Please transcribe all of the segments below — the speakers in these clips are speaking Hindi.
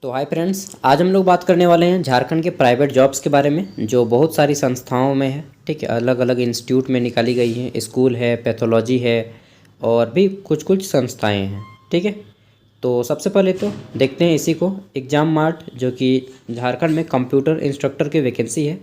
तो हाय फ्रेंड्स, आज हम लोग बात करने वाले हैं झारखंड के प्राइवेट जॉब्स के बारे में जो बहुत सारी संस्थाओं में है। ठीक है, अलग अलग इंस्टीट्यूट में निकाली गई हैं। स्कूल है, पैथोलॉजी है और भी कुछ कुछ संस्थाएं हैं। ठीक है, तो सबसे पहले तो देखते हैं इसी को। एग्ज़ाम मार्ट जो कि झारखंड में कंप्यूटर इंस्ट्रक्टर की वैकेंसी है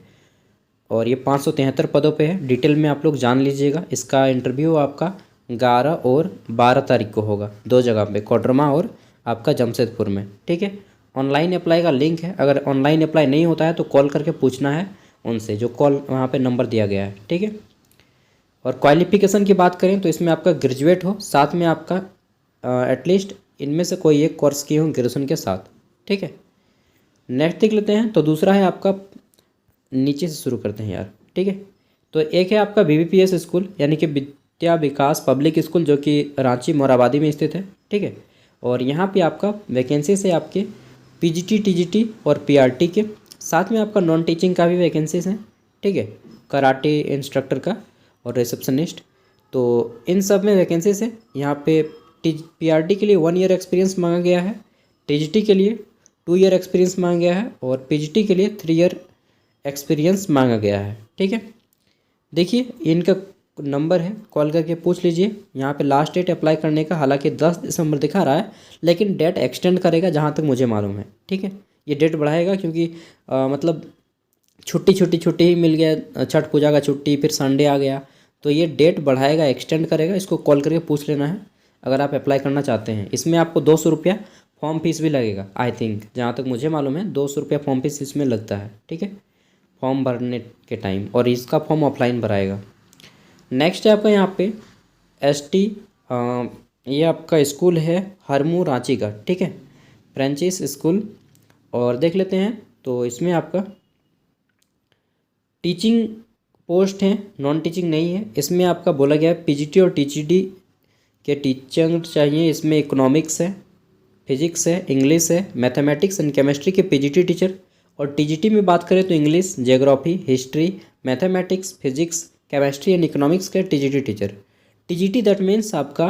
और ये 573 पदों पे है। डिटेल में आप लोग जान लीजिएगा। इसका इंटरव्यू आपका 11 और 12 तारीख को होगा, दो जगह पे, कोडरमा और आपका जमशेदपुर में। ठीक है, ऑनलाइन अप्लाई का लिंक है। अगर ऑनलाइन अप्लाई नहीं होता है तो कॉल करके पूछना है उनसे, जो कॉल वहाँ पे नंबर दिया गया है। ठीक है, और क्वालिफ़िकेशन की बात करें तो इसमें आपका ग्रेजुएट हो, साथ में आपका एटलीस्ट इनमें से कोई एक कोर्स किए हो ग्रेजुएशन के साथ। ठीक है, नेक्स्ट देख लेते हैं। तो दूसरा है आपका, नीचे से शुरू करते हैं यार। ठीक है, तो एक है आपका BBPS स्कूल यानी कि विद्या विकास पब्लिक स्कूल, जो कि रांची मोराबादी में स्थित है। ठीक है, और यहाँ पे आपका वैकेंसी से आपके PGT TGT और PRT के साथ में आपका नॉन टीचिंग का भी वैकेंसीज हैं। ठीक है, कराटे इंस्ट्रक्टर का और रिसेप्शनिस्ट, तो इन सब में वैकेंसीज है। यहाँ पे PRT के लिए 1 ईयर एक्सपीरियंस मांगा गया है, TGT के लिए 2 ईयर एक्सपीरियंस मांगा गया है और PGT के लिए 3 ईयर एक्सपीरियंस मांगा गया है। ठीक है, देखिए इनका नंबर है, कॉल करके पूछ लीजिए। यहाँ पे लास्ट डेट अप्लाई करने का हालांकि 10 दिसंबर दिखा रहा है, लेकिन डेट एक्सटेंड करेगा जहाँ तक मुझे मालूम है। ठीक है, ये डेट बढ़ाएगा क्योंकि मतलब छुट्टी ही मिल गया, छठ पूजा का छुट्टी, फिर संडे आ गया, तो ये डेट बढ़ाएगा, एक्सटेंड करेगा। इसको कॉल करके पूछ लेना है अगर आप अप्लाई करना चाहते हैं। इसमें आपको 200 रुपया फॉर्म फीस भी लगेगा। आई थिंक, जहाँ तक मुझे मालूम है 200 रुपया फॉर्म फीस इसमें लगता है। ठीक है, फॉर्म भरने के टाइम, और इसका फॉर्म ऑफलाइन भराएगा। नेक्स्ट है आपका यहाँ पे ST, ये आपका स्कूल है हरमू रांची का। ठीक है, फ्रेंचिस स्कूल। और देख लेते हैं, तो इसमें आपका टीचिंग पोस्ट है, नॉन टीचिंग नहीं है। इसमें आपका बोला गया है PGT और TGT के टीचर चाहिए। इसमें इकोनॉमिक्स है, फिजिक्स है, इंग्लिश है, मैथमेटिक्स एंड केमिस्ट्री के PGT टीचर। और TGT में बात करें तो English, geography, history, mathematics, physics, chemistry and economics के TGT teacher. TGT that means आपका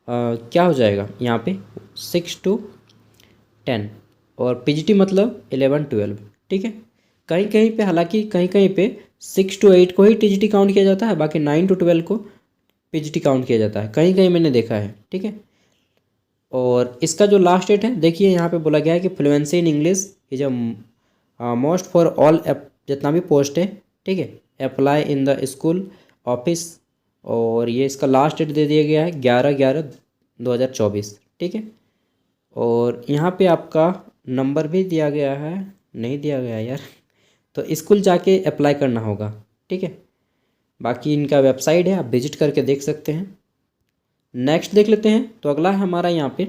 क्या हो जाएगा यहाँ पे 6 to 10, और PGT मतलब 11-12। ठीक है, कहीं कहीं पे, हालांकि कहीं कहीं पे 6 to 8 को ही TGT काउंट किया जाता है, बाकी 9 to 12 को PGT काउंट किया जाता है, कहीं कहीं मैंने देखा है। ठीक है, और इसका जो लास्ट डेट है, देखिए यहाँ पे बोला गया है कि fluency in English is most for all, जितना भी पोस्ट है। ठीक है, apply in the school office, और ये इसका लास्ट डेट दे दिया गया है 11/11/2024। ठीक है, और यहाँ पे आपका नंबर भी दिया गया है, नहीं दिया गया यार, तो स्कूल जाके अप्लाई करना होगा। ठीक है, बाकी इनका वेबसाइट है, आप विजिट करके देख सकते हैं। नेक्स्ट देख लेते हैं। तो अगला है हमारा यहाँ पे,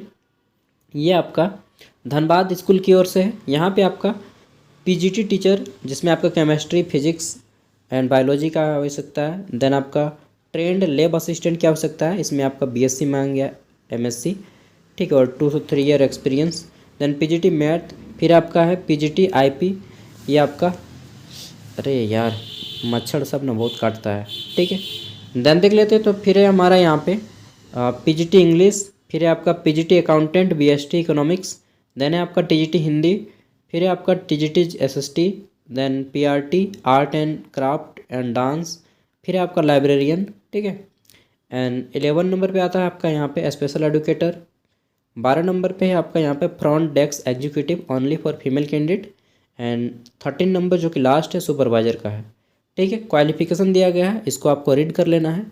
ये आपका धनबाद स्कूल की ओर से है। यहाँ पे आपका PGT टीचर, जिसमें आपका केमिस्ट्री, फिजिक्स एंड बायोलॉजी का आवश्यकता है। देन आपका ट्रेंड लैब असिस्टेंट की आवश्यकता है। इसमें आपका BSc मांग गया, MSc। ठीक है, और 2 to 3 year experience. Then PGT math, फिर आपका है PGT IP, ये आपका, अरे यार मच्छर सब ना बहुत काटता है। ठीक है, देन देख लेते हैं। तो फिर है हमारा यहाँ पे PGT इंग्लिश, फिर है आपका PGT accountant, BST economics. Then है आपका TGT हिंदी, फिर है आपका TGT SST, then PRT art and craft and dance, फिर है आपका लाइब्रेरियन। ठीक है, एंड 11 नंबर पे आता है आपका यहाँ पे स्पेशल एडुकेटर। 12 नंबर पे है आपका यहाँ पे front desk executive only for female candidate. And 13 number जो कि लास्ट है सुपरवाइजर का है। ठीक है, क्वालिफिकेशन दिया गया है, इसको आपको रीड कर लेना है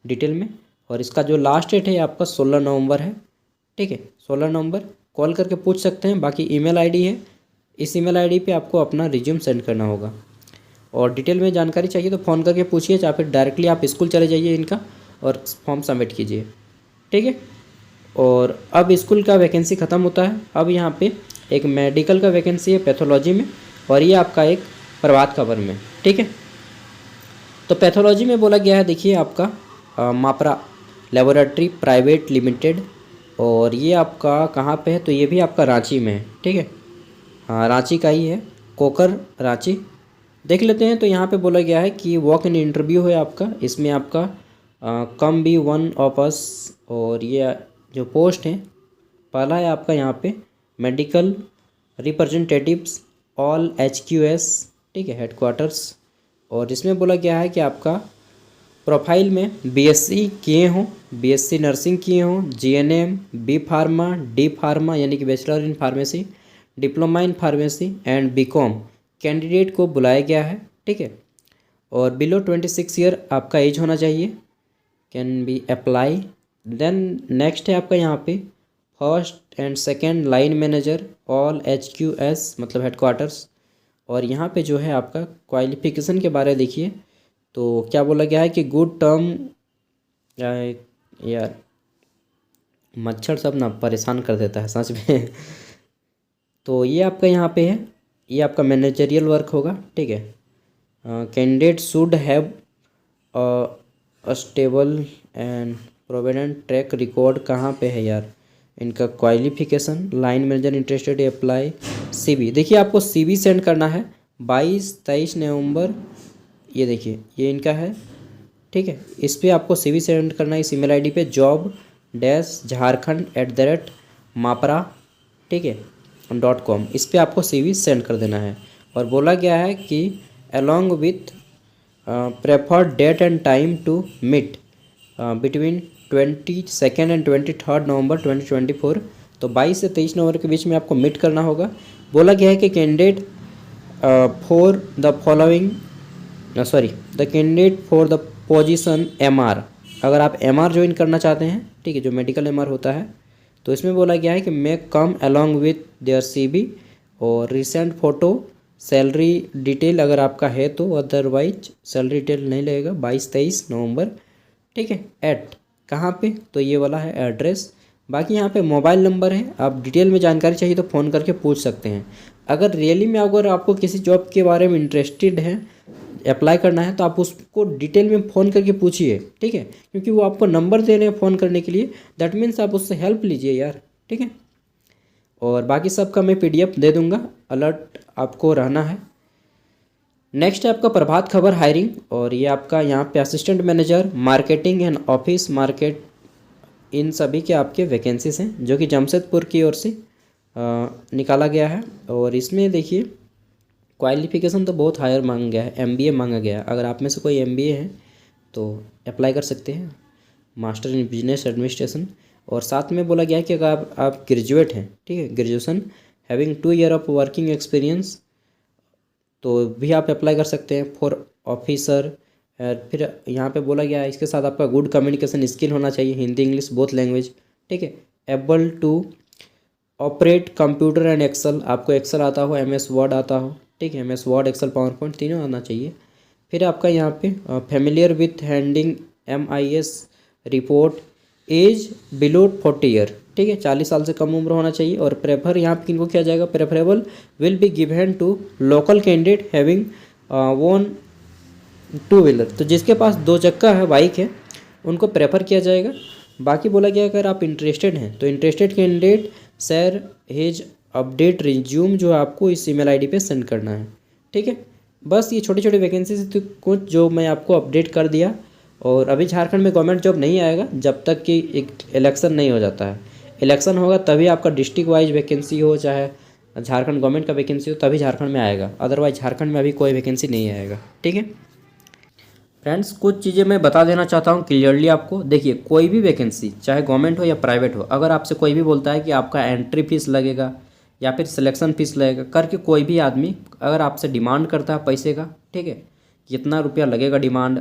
डिटेल में। और इसका जो लास्ट डेट है आपका 16 नवंबर है। ठीक है, 16 नवंबर, कॉल करके पूछ सकते हैं। बाकी email ID है, इस email ID पे आपको अपना रिज्यूम सेंड करना होगा। और डिटेल में जानकारी चाहिए तो फ़ोन करके पूछिए, या फिर डायरेक्टली आप स्कूल चले जाइए इनका और फॉर्म सबमिट कीजिए। ठीक है, और अब स्कूल का वैकेंसी ख़त्म होता है। अब यहाँ पे एक मेडिकल का वैकेंसी है पैथोलॉजी में, और ये आपका एक प्रभात खबर में। ठीक है, तो पैथोलॉजी में बोला गया है, देखिए आपका मापरा लेबोरेटरी प्राइवेट लिमिटेड, और ये आपका कहाँ पे है, तो ये भी आपका रांची में है। ठीक है, हाँ रांची का ही है, कोकर रांची। देख लेते हैं। तो यहाँ पे बोला गया है कि वॉक इन इंटरव्यू है आपका, इसमें आपका कम बी वन ऑफ अस, और ये जो पोस्ट है, पहला है आपका यहाँ पे मेडिकल रिप्रेजेंटेटिव्स ऑल HQS, ठीक है, हेडक्वार्टर्स। और इसमें बोला गया है कि आपका प्रोफाइल में BSc किए हों, BSc नर्सिंग किए हों, GNM, B pharma, D pharma यानी कि bachelor in pharmacy, diploma in pharmacy and BCom candidate को बुलाया गया है, ठीक है। और बिलो 26 ईयर आपका एज होना चाहिए, can be apply. Then next है आपका यहाँ पे first and second line manager all HQS मतलब हेडक्वार्टर्स। और यहाँ पे जो है आपका क्वालिफिकेशन के बारे में देखिए, तो क्या बोला गया है कि गुड टर्म, यार मच्छर सब ना परेशान कर देता है सच में। तो ये आपका यहाँ पे है, ये आपका मैनेजरियल वर्क होगा, ठीक है। Candidate should have a stable and provident track record. कहाँ पे है यार इनका qualification, line manager interested apply. CV देखिए आपको CV सेंड करना है 22-23 नवंबर, ये देखिए ये इनका है, ठीक है। इस पर आपको CV सेंड करना है इस email ID पे job-jharkhand@mapra, ठीक है .com। इस पर आपको CV सेंड कर देना है। और बोला गया है कि along with preferred date and time to meet between 22 and 23 नवंबर 2024। तो 22 से 23 नवंबर के बीच में आपको मीट करना होगा। बोला गया है कि candidate for the following the candidate for the position MR, अगर आप MR ज्वाइन करना चाहते हैं, ठीक है, जो मेडिकल MR होता है, तो इसमें बोला गया है कि may come along with their CV और रिसेंट फ़ोटो, सैलरी डिटेल अगर आपका है तो, अदरवाइज सैलरी डिटेल नहीं लगेगा। 22-23 नवंबर, ठीक है। एट कहाँ पे, तो ये वाला है एड्रेस। बाकी यहाँ पे मोबाइल नंबर है, आप डिटेल में जानकारी चाहिए तो फ़ोन करके पूछ सकते हैं। अगर रियली में अगर आपको किसी जॉब के बारे में इंटरेस्टेड है, अप्लाई करना है, तो आप उसको डिटेल में फ़ोन करके पूछिए, ठीक है, क्योंकि वो आपको नंबर दे रहे हैं फ़ोन करने के लिए, दैट मीन्स आप उससे हेल्प लीजिए यार, ठीक है। और बाकी सबका मैं PDF दे दूंगा, अलर्ट आपको रहना है। नेक्स्ट है आपका प्रभात खबर हायरिंग, और ये आपका यहाँ पे assistant manager marketing and office market, इन सभी के आपके वैकेंसीज हैं जो कि जमशेदपुर की ओर से निकाला गया है। और इसमें देखिए क्वालिफिकेशन तो बहुत हायर मांगा गया है, MBA मांगा गया है। अगर आप में से कोई MBA है तो अप्लाई कर सकते हैं, मास्टर इन बिजनेस एडमिनिस्ट्रेशन। और साथ में बोला गया है कि अगर आप ग्रेजुएट हैं, ठीक है, graduation having 2 year of working experience, तो भी आप अप्लाई कर सकते हैं फॉर ऑफिसर। फिर यहाँ पे बोला गया है इसके साथ आपका गुड कम्युनिकेशन स्किल होना चाहिए, हिंदी इंग्लिश बोथ लैंग्वेज, ठीक है। Able to operate computer and Excel, आपको एक्सेल आता हो, MS वर्ड आता हो, ठीक है, MS Word Excel PowerPoint तीनों आना चाहिए। फिर आपका यहाँ पे familiar with handing MIS report, age below 40 year, ठीक है, 40 साल से कम उम्र होना चाहिए। और प्रेफर यहाँ पे किनको किया जाएगा, preferable will be given to local candidate having one 2 wheeler, तो जिसके पास 2 चक्का है, बाइक है, उनको प्रेफर किया जाएगा। बाकी बोला गया अगर आप इंटरेस्टेड हैं तो interested candidate share his update resume, जो आपको इस email ID पे सेंड करना है, ठीक है। बस ये छोटी छोटी वैकेंसीज थी कुछ जो मैं आपको अपडेट कर दिया। और अभी झारखंड में गवर्नमेंट जॉब नहीं आएगा जब तक कि एक इलेक्शन नहीं हो जाता है। इलेक्शन होगा तभी आपका डिस्ट्रिक्ट वाइज वैकेंसी हो, चाहे झारखंड गवर्नमेंट का वैकेंसी हो, तभी झारखंड में आएगा, अदरवाइज झारखंड में अभी कोई वैकेंसी नहीं आएगा, ठीक है। फ्रेंड्स कुछ चीज़ें मैं बता देना चाहता हूँ क्लियरली आपको। देखिए कोई भी वैकेंसी चाहे गवर्नमेंट हो या प्राइवेट हो, अगर आपसे कोई भी बोलता है कि आपका एंट्री फीस लगेगा या फिर सिलेक्शन फीस लगेगा करके, कोई भी आदमी अगर आपसे डिमांड करता है पैसे का, ठीक है, कितना रुपया लगेगा डिमांड,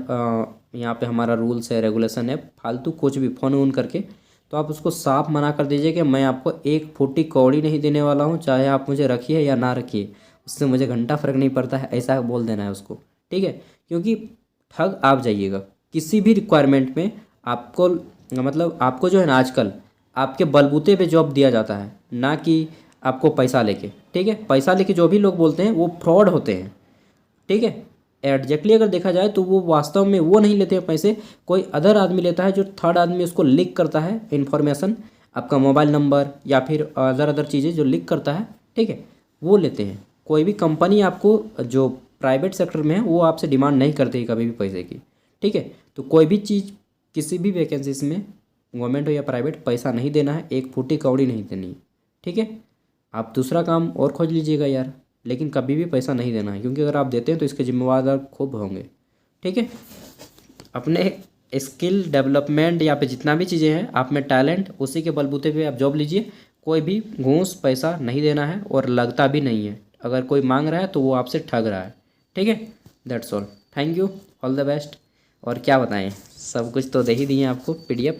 यहाँ पे हमारा रूल्स है रेगुलेशन है, फालतू कुछ भी फ़ोन वोन करके, तो आप उसको साफ मना कर दीजिए कि मैं आपको 1 फूटी कौड़ी नहीं देने वाला हूँ, चाहे आप मुझे रखिए या ना रखिए, उससे मुझे घंटा फ़र्क नहीं पड़ता है, ऐसा बोल देना है उसको, ठीक है। क्योंकि ठग आप जाइएगा किसी भी रिक्वायरमेंट में, आपको मतलब आपको जो है ना आजकल आपके बलबूते पे जॉब दिया जाता है, ना कि आपको पैसा लेके, ठीक है। पैसा लेके जो भी लोग बोलते हैं वो फ्रॉड होते हैं, ठीक है। एग्जैक्टली अगर देखा जाए तो वो वास्तव में वो नहीं लेते हैं पैसे, कोई अदर आदमी लेता है, जो थर्ड आदमी उसको लीक करता है इन्फॉर्मेशन, आपका मोबाइल नंबर या फिर अदर चीज़ें जो लीक करता है, ठीक है, वो लेते हैं। कोई भी कंपनी आपको जो प्राइवेट सेक्टर में है वो आपसे डिमांड नहीं करती है कभी भी पैसे की, ठीक है। तो कोई भी चीज़ किसी भी वैकेंसीज में गवर्नमेंट हो या प्राइवेट पैसा नहीं देना है, 1 फूटी कौड़ी नहीं देनी, ठीक है। आप दूसरा काम और खोज लीजिएगा यार, लेकिन कभी भी पैसा नहीं देना है, क्योंकि अगर आप देते हैं तो इसके जिम्मेवार आप खूब होंगे। ठीक है, अपने स्किल डेवलपमेंट या पे जितना भी चीज़ें हैं आप में टैलेंट, उसी के बलबूते पे आप जॉब लीजिए। कोई भी घूस पैसा नहीं देना है और लगता भी नहीं है। अगर कोई मांग रहा है तो वो आपसे ठग रहा है। ठीक है, that's all. Thank you, all the best. और क्या बताएं, सब कुछ तो दे ही दिए आपको PDF।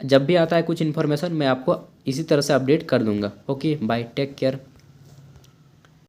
जब भी आता है कुछ इन्फॉर्मेशन मैं आपको इसी तरह से अपडेट कर दूंगा। Okay bye, take care.